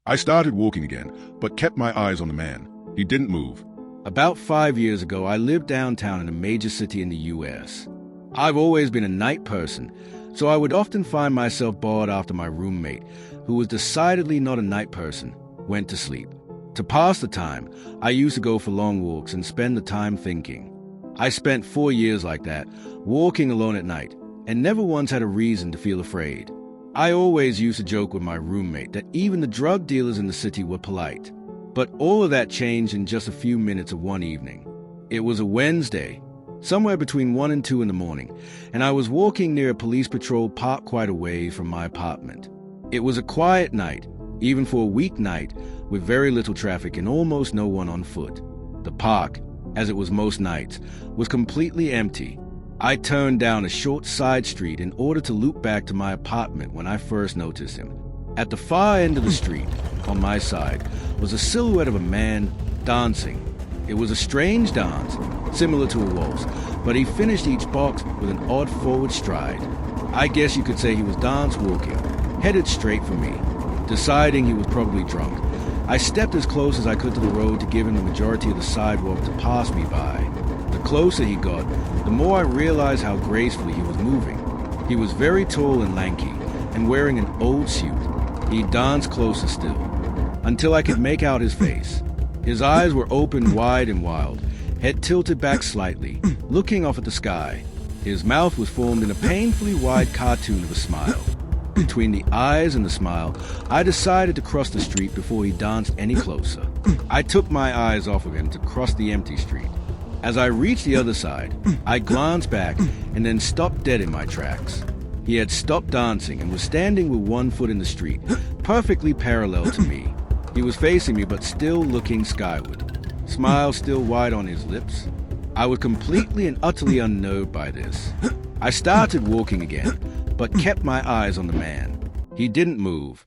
I started walking again, but kept my eyes on the man. He didn't move. About 5 years ago, I lived downtown in a major city in the U.S. I've always been a night person, so I would often find myself bored after my roommate, who was decidedly not a night person, went to sleep. To pass the time, I used to go for long walks and spend the time thinking. I spent 4 years like that, walking alone at night, and never once had a reason to feel afraid. I always used to joke with my roommate that even the drug dealers in the city were polite. But all of that changed in just a few minutes of one evening. It was a Wednesday, somewhere between 1 and 2 in the morning, and I was walking near a police patrol parked quite away from my apartment. It was a quiet night, even for a weeknight, with very little traffic and almost no one on foot. The park, as it was most nights, was completely empty. I turned down a short side street in order to loop back to my apartment when I first noticed him. At the far end of the street, on my side, was a silhouette of a man dancing. It was a strange dance, similar to a waltz, but he finished each box with an odd forward stride. I guess you could say he was dance walking, headed straight for me. Deciding he was probably drunk, I stepped as close as I could to the road to give him the majority of the sidewalk to pass me by. The closer he got, the more I realized how gracefully he was moving. He was very tall and lanky, and wearing an old suit. He danced closer still, until I could make out his face. His eyes were open wide and wild, head tilted back slightly, looking off at the sky. His mouth was formed in a painfully wide cartoon of a smile. Between the eyes and the smile, I decided to cross the street before he danced any closer. I took my eyes off of him to cross the empty street. As I reached the other side, I glanced back and then stopped dead in my tracks. He had stopped dancing and was standing with one foot in the street, perfectly parallel to me. He was facing me but still looking skyward, smile still wide on his lips. I was completely and utterly unnerved by this. I started walking again, but kept my eyes on the man. He didn't move.